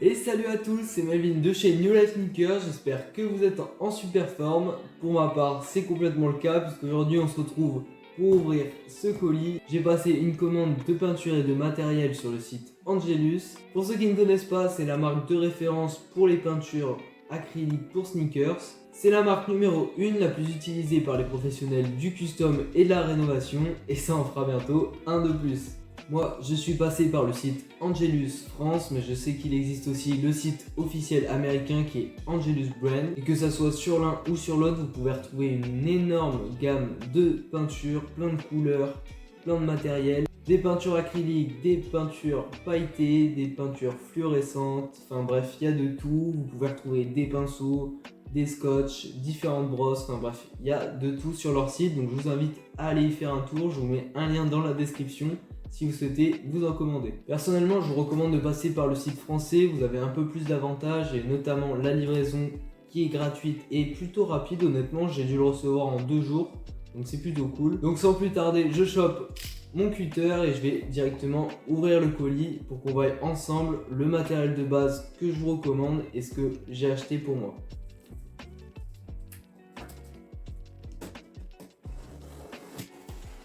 Et salut à tous, c'est Melvin de chez New Life Sneakers, j'espère que vous êtes en super forme. Pour ma part, c'est complètement le cas puisqu'aujourd'hui on se retrouve pour ouvrir ce colis. J'ai passé une commande de peinture et de matériel sur le site Angelus. Pour ceux qui ne connaissent pas, c'est la marque de référence pour les peintures acryliques pour sneakers. C'est la marque numéro 1, la plus utilisée par les professionnels du custom et de la rénovation, et ça en fera bientôt un de plus. Moi, je suis passé par le site Angelus France, mais je sais qu'il existe aussi le site officiel américain qui est Angelus Brand. Et que ça soit sur l'un ou sur l'autre, vous pouvez retrouver une énorme gamme de peintures, plein de couleurs, plein de matériel. Des peintures acryliques, des peintures pailletées, des peintures fluorescentes, enfin bref, il y a de tout. Vous pouvez retrouver des pinceaux, des scotch, différentes brosses, enfin bref, il y a de tout sur leur site. Donc je vous invite à aller y faire un tour, je vous mets un lien dans la description si vous souhaitez vous en commander. Personnellement, je vous recommande de passer par le site français, vous avez un peu plus d'avantages et notamment la livraison qui est gratuite et plutôt rapide. Honnêtement, j'ai dû le recevoir en 2 jours, donc c'est plutôt cool. Donc sans plus tarder, je chope mon cutter et je vais directement ouvrir le colis pour qu'on voie ensemble le matériel de base que je vous recommande et ce que j'ai acheté pour moi.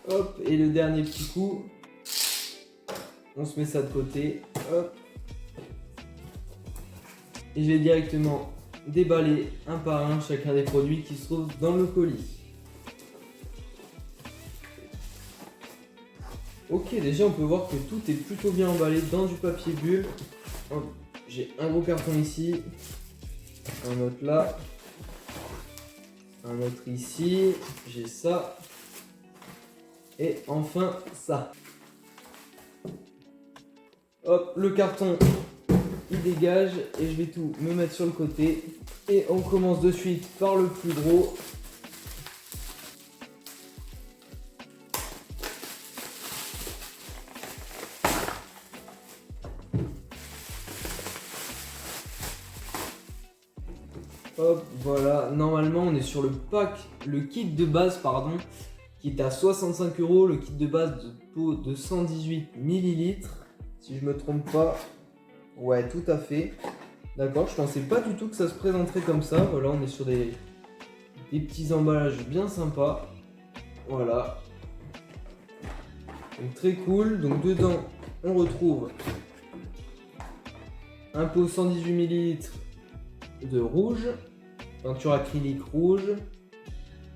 Hop, et le dernier petit coup, on se met ça de côté, hop, et je vais directement déballer un par un chacun des produits qui se trouvent dans le colis. Ok, déjà on peut voir que tout est plutôt bien emballé dans du papier bulle. J'ai un gros carton ici, un autre là, un autre ici, j'ai ça, et enfin ça. Hop, le carton il dégage et je vais tout me mettre sur le côté. Et on commence de suite par le plus gros. Hop, voilà, normalement on est sur le pack, le kit de base pardon, qui est à 65 €, le kit de base de peau de 118 ml, si je me trompe pas. Ouais, tout à fait. D'accord, je pensais pas du tout que ça se présenterait comme ça. Voilà, on est sur des petits emballages bien sympas. Voilà. Donc très cool. Donc dedans, on retrouve un pot 118 ml de rouge, peinture acrylique rouge,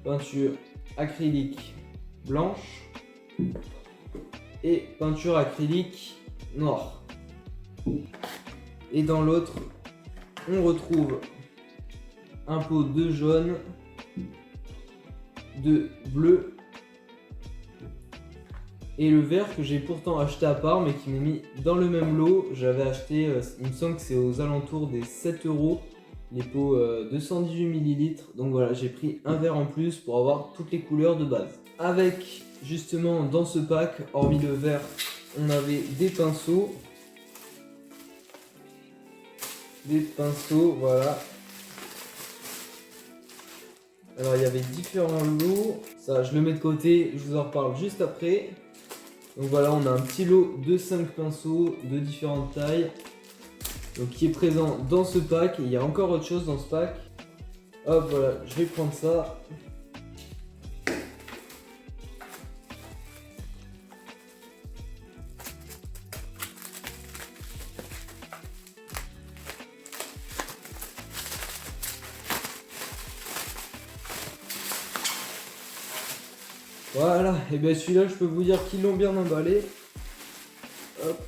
peinture acrylique blanche et peinture acrylique noire. Et dans l'autre, on retrouve un pot de jaune, de bleu et le vert que j'ai pourtant acheté à part mais qui m'est mis dans le même lot. J'avais acheté, il me semble que c'est aux alentours des 7 € les pots de 118 ml. Donc voilà, j'ai pris un vert en plus pour avoir toutes les couleurs de base. Avec justement dans ce pack, hormis le vert, on avait des pinceaux. Voilà. Alors il y avait différents lots, ça je le mets de côté, je vous en reparle juste après. Donc voilà, on a un petit lot de 5 pinceaux de différentes tailles, donc qui est présent dans ce pack. Et il y a encore autre chose dans ce pack. Hop, voilà, je vais prendre ça. Voilà, et bien celui-là, je peux vous dire qu'ils l'ont bien emballé. Hop.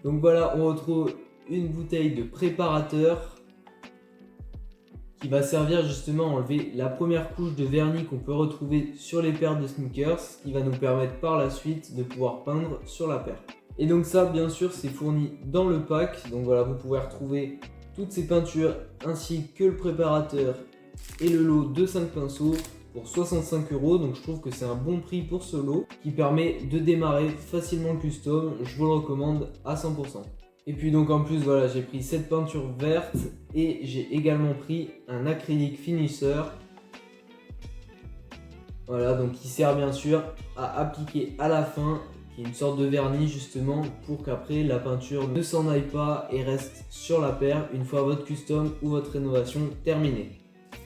Donc voilà, on retrouve une bouteille de préparateur qui va servir justement à enlever la première couche de vernis qu'on peut retrouver sur les paires de sneakers, qui va nous permettre par la suite de pouvoir peindre sur la paire. Et donc ça, bien sûr, c'est fourni dans le pack. Donc voilà, vous pouvez retrouver toutes ces peintures ainsi que le préparateur et le lot de 5 pinceaux pour 65 €. Donc je trouve que c'est un bon prix pour ce lot qui permet de démarrer facilement le custom. Je vous le recommande à 100%. Et puis donc en plus voilà, j'ai pris cette peinture verte et j'ai également pris un acrylique finisher. Voilà, donc qui sert bien sûr à appliquer à la fin, qui est une sorte de vernis justement pour qu'après la peinture ne s'en aille pas et reste sur la paire une fois votre custom ou votre rénovation terminée.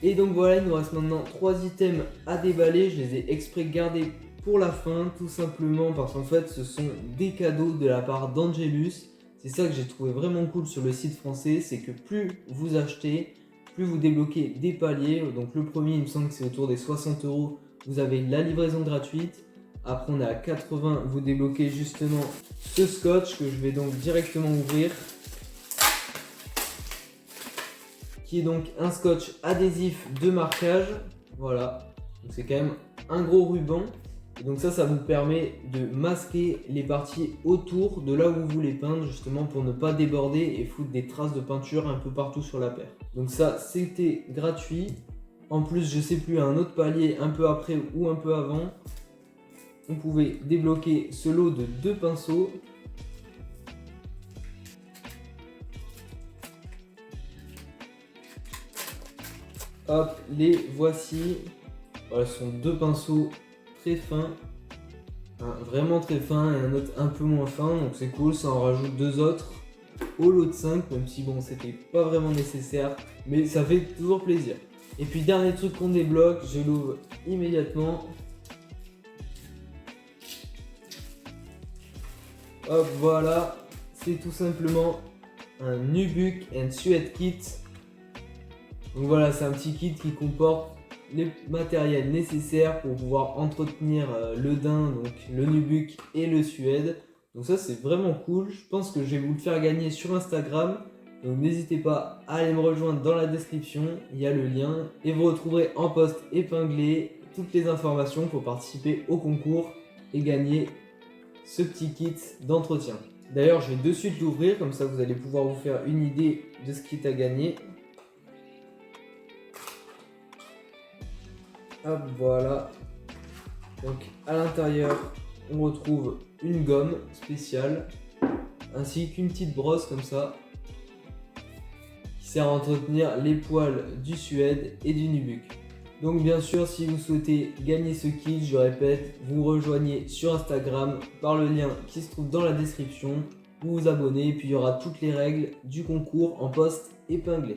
Et donc voilà, il nous reste maintenant 3 items à déballer. Je les ai exprès gardés pour la fin, tout simplement parce qu'en fait ce sont des cadeaux de la part d'Angelus. C'est ça que j'ai trouvé vraiment cool sur le site français, c'est que plus vous achetez, plus vous débloquez des paliers. Donc le premier, il me semble que c'est autour des 60 €, vous avez la livraison gratuite. Après on est à 80, vous débloquez justement ce scotch que je vais donc directement ouvrir, qui est donc un scotch adhésif de marquage. Voilà, donc c'est quand même un gros ruban. Et donc ça vous permet de masquer les parties autour de là où vous voulez peindre, justement pour ne pas déborder et foutre des traces de peinture un peu partout sur la paire. Donc ça, c'était gratuit. En plus, je sais plus, un autre palier un peu après ou un peu avant, on pouvait débloquer ce lot de 2 pinceaux. Hop, les voici. Voilà, ce sont 2 pinceaux très fin, vraiment très fin, et un autre un peu moins fin, donc c'est cool. Ça en rajoute 2 autres au lot de 5, même si bon, c'était pas vraiment nécessaire, mais ça fait toujours plaisir. Et puis dernier truc qu'on débloque, je l'ouvre immédiatement. Hop, voilà, c'est tout simplement un Nubuck and Suede Kit. Donc voilà, c'est un petit kit qui comporte les matériels nécessaires pour pouvoir entretenir le daim, donc le nubuck et le suède. Donc ça, c'est vraiment cool. Je pense que je vais vous le faire gagner sur Instagram. Donc n'hésitez pas à aller me rejoindre dans la description, il y a le lien. Et vous retrouverez en post épinglé toutes les informations pour participer au concours et gagner ce petit kit d'entretien. D'ailleurs, je vais de suite l'ouvrir, comme ça vous allez pouvoir vous faire une idée de ce kit à gagner. Hop, voilà. Donc à l'intérieur, on retrouve une gomme spéciale, ainsi qu'une petite brosse comme ça, qui sert à entretenir les poils du suède et du nubuck. Donc bien sûr, si vous souhaitez gagner ce kit, je répète, vous rejoignez sur Instagram par le lien qui se trouve dans la description, vous vous abonnez, et puis il y aura toutes les règles du concours en post épinglé.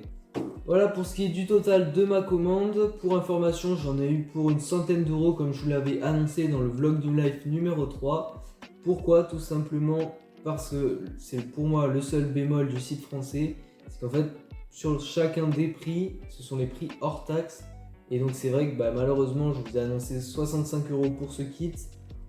Voilà pour ce qui est du total de ma commande. Pour information, j'en ai eu pour une centaine d'euros comme je vous l'avais annoncé dans le vlog du live numéro 3. Pourquoi? Tout simplement parce que c'est pour moi le seul bémol du site français. C'est qu'en fait, sur chacun des prix, ce sont les prix hors taxe. Et donc c'est vrai que malheureusement, je vous ai annoncé 65 € pour ce kit.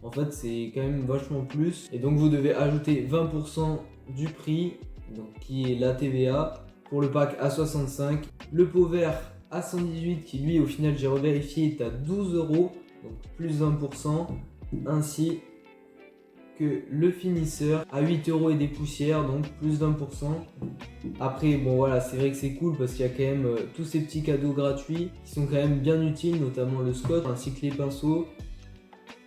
En fait, c'est quand même vachement plus. Et donc vous devez ajouter 20% du prix, donc qui est la TVA. Pour le pack à 65, le pot vert à 118 qui lui au final j'ai revérifié est à 12 €, donc plus 20%, ainsi que le finisseur à 8 € et des poussières, donc plus 20%. Après bon voilà, c'est vrai que c'est cool parce qu'il y a quand même tous ces petits cadeaux gratuits qui sont quand même bien utiles, notamment le scotch ainsi que les pinceaux.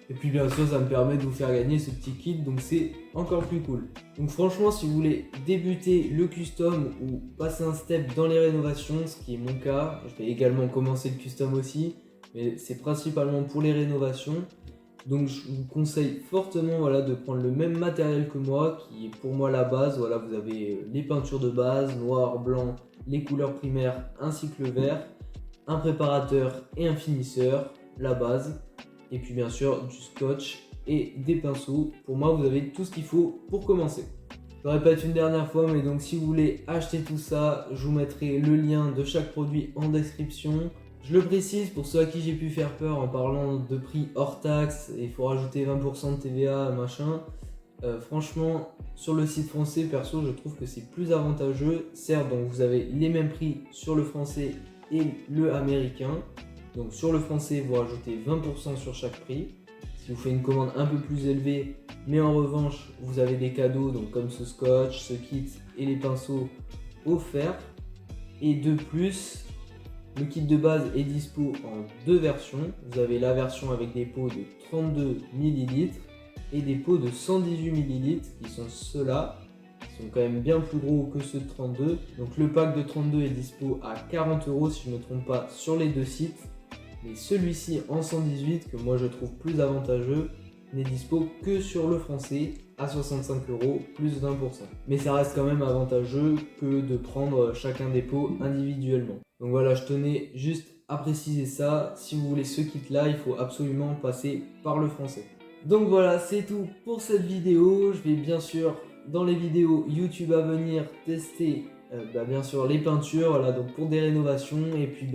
Et puis bien sûr ça me permet de vous faire gagner ce petit kit, donc c'est encore plus cool. Donc franchement, si vous voulez débuter le custom ou passer un step dans les rénovations, ce qui est mon cas, je vais également commencer le custom aussi, mais c'est principalement pour les rénovations. Donc je vous conseille fortement de prendre le même matériel que moi, qui est pour moi la base. Voilà, vous avez les peintures de base, noir, blanc, les couleurs primaires ainsi que le vert, un préparateur et un finisseur, la base. Et puis bien sûr du scotch et des pinceaux. Pour moi, vous avez tout ce qu'il faut pour commencer. Je le répète une dernière fois, mais donc si vous voulez acheter tout ça, je vous mettrai le lien de chaque produit en description. Je le précise pour ceux à qui j'ai pu faire peur en parlant de prix hors taxe, et il faut rajouter 20% de TVA, machin. Franchement, sur le site français, perso, je trouve que c'est plus avantageux. Certes, donc vous avez les mêmes prix sur le français et le américain. Donc sur le français, vous rajoutez 20% sur chaque prix. Si vous faites une commande un peu plus élevée, mais en revanche, vous avez des cadeaux donc comme ce scotch, ce kit et les pinceaux offerts. Et de plus, le kit de base est dispo en 2 versions. Vous avez la version avec des pots de 32 ml et des pots de 118 ml qui sont ceux-là. Ils sont quand même bien plus gros que ceux de 32. Donc le pack de 32 est dispo à 40 € si je ne me trompe pas sur les 2 sites. Mais celui-ci en 118 que moi je trouve plus avantageux, n'est dispo que sur le français à 65 € plus 20%. Mais ça reste quand même avantageux que de prendre chacun des pots individuellement. Donc voilà, je tenais juste à préciser ça. Si vous voulez ce kit là, il faut absolument passer par le français. Donc voilà, c'est tout pour cette vidéo. Je vais bien sûr dans les vidéos YouTube à venir tester bien sûr les peintures, voilà, donc pour des rénovations. Et puis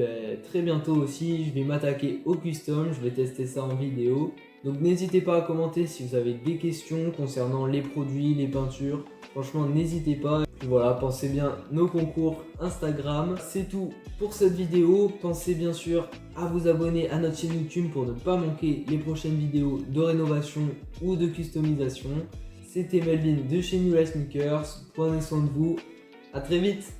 très bientôt aussi je vais m'attaquer au custom, je vais tester ça en vidéo. Donc n'hésitez pas à commenter si vous avez des questions concernant les produits, les peintures. Franchement n'hésitez pas. Puis voilà, pensez bien nos concours Instagram. C'est tout pour cette vidéo. Pensez bien sûr à vous abonner à notre chaîne YouTube pour ne pas manquer les prochaines vidéos de rénovation ou de customisation. C'était Melvin de chez New Life Sneakers. Prenez soin de vous. À très vite.